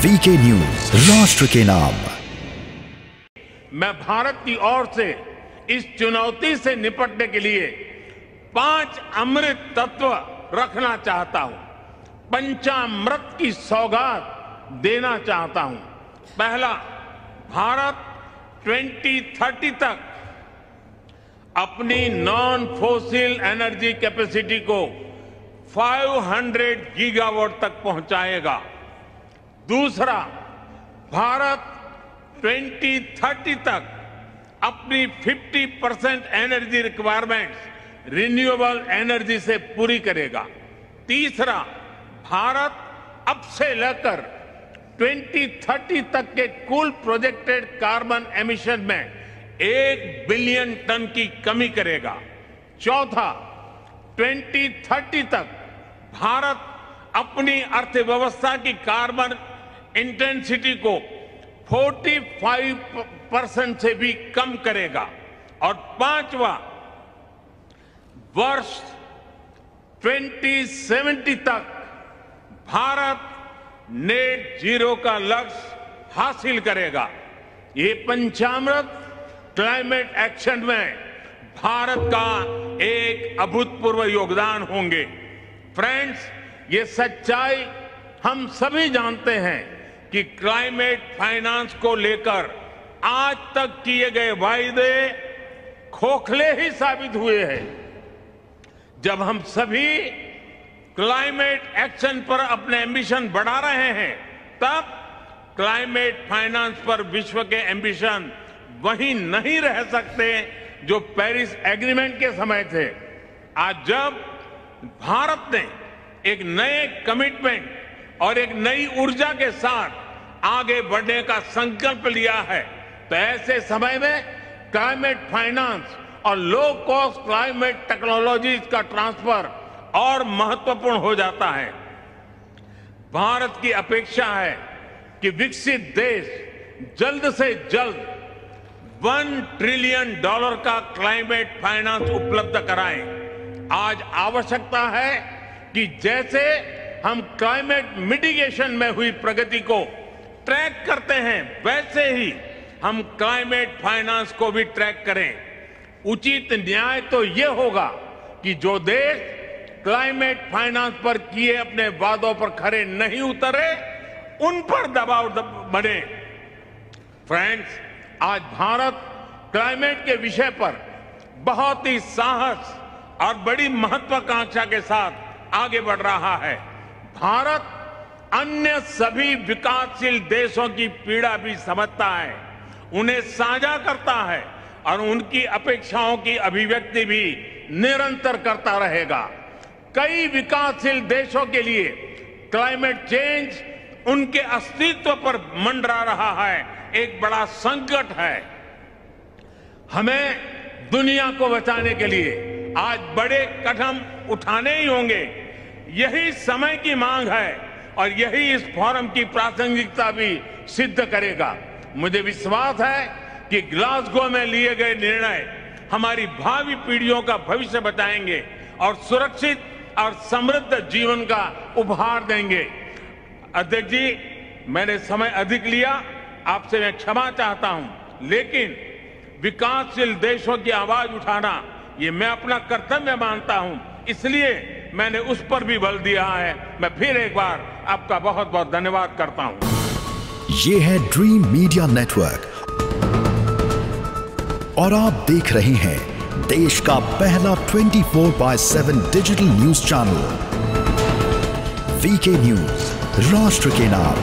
VK news, राष्ट्र के नाम। मैं भारत की ओर से इस चुनौती से निपटने के लिए 5 अमृत तत्व रखना चाहता हूं, पंचामृत की सौगात देना चाहता हूं। पहला, भारत 2030 तक अपनी नॉन फोसिल एनर्जी कैपेसिटी को 500 गीगावाट तक पहुंचाएगा। दूसरा, भारत 2030 तक अपनी 50% एनर्जी रिक्वायरमेंट्स रिन्यूएबल एनर्जी से पूरी करेगा। तीसरा, भारत अब से लेकर 2030 तक के कुल प्रोजेक्टेड कार्बन एमिशन में 1 बिलियन टन की कमी करेगा। चौथा, 2030 तक भारत अपनी अर्थव्यवस्था की कार्बन इंटेंसिटी को 45% से भी कम करेगा। और पांचवा, वर्ष 2070 तक भारत नेट जीरो का लक्ष्य हासिल करेगा। ये पंचामृत क्लाइमेट एक्शन में भारत का एक अभूतपूर्व योगदान होंगे। फ्रेंड्स, ये सच्चाई हम सभी जानते हैं कि क्लाइमेट फाइनेंस को लेकर आज तक किए गए वायदे खोखले ही साबित हुए हैं। जब हम सभी क्लाइमेट एक्शन पर अपने एम्बिशन बढ़ा रहे हैं, तब क्लाइमेट फाइनेंस पर विश्व के एम्बिशन वहीं नहीं रह सकते जो पेरिस एग्रीमेंट के समय थे। आज जब भारत ने एक नए कमिटमेंट और एक नई ऊर्जा के साथ आगे बढ़ने का संकल्प लिया है, तो ऐसे समय में क्लाइमेट फाइनेंस और लो कॉस्ट क्लाइमेट टेक्नोलॉजीज का ट्रांसफर और महत्वपूर्ण हो जाता है। भारत की अपेक्षा है कि विकसित देश जल्द से जल्द $1 ट्रिलियन का क्लाइमेट फाइनेंस उपलब्ध कराएं। आज आवश्यकता है कि जैसे हम क्लाइमेट मिटिगेशन में हुई प्रगति को ट्रैक करते हैं, वैसे ही हम क्लाइमेट फाइनेंस को भी ट्रैक करें। उचित न्याय तो ये होगा कि जो देश क्लाइमेट फाइनेंस पर किए अपने वादों पर खरे नहीं उतरे, उन पर दबाव बढ़े। फ्रेंड्स, आज भारत क्लाइमेट के विषय पर बहुत ही साहस और बड़ी महत्वाकांक्षा के साथ आगे बढ़ रहा है। भारत अन्य सभी विकासशील देशों की पीड़ा भी समझता है, उन्हें साझा करता है और उनकी अपेक्षाओं की अभिव्यक्ति भी निरंतर करता रहेगा। कई विकासशील देशों के लिए क्लाइमेट चेंज उनके अस्तित्व पर मंडरा रहा है, एक बड़ा संकट है। हमें दुनिया को बचाने के लिए आज बड़े कदम उठाने ही होंगे। यही समय की मांग है और यही इस फोरम की प्रासंगिकता भी सिद्ध करेगा। मुझे विश्वास है कि ग्लासगो में लिए गए निर्णय हमारी भावी पीढ़ियों का भविष्य बचाएंगे और सुरक्षित और समृद्ध जीवन का उपहार देंगे। अध्यक्ष जी, मैंने समय अधिक लिया, आपसे मैं क्षमा चाहता हूं, लेकिन विकासशील देशों की आवाज उठाना ये मैं अपना कर्तव्य मानता हूं, इसलिए मैंने उस पर भी बल दिया है। मैं फिर एक बार आपका बहुत बहुत धन्यवाद करता हूं। ये है ड्रीम मीडिया नेटवर्क और आप देख रहे हैं देश का पहला 24/7 digital news channel VK news, राष्ट्र के नाम।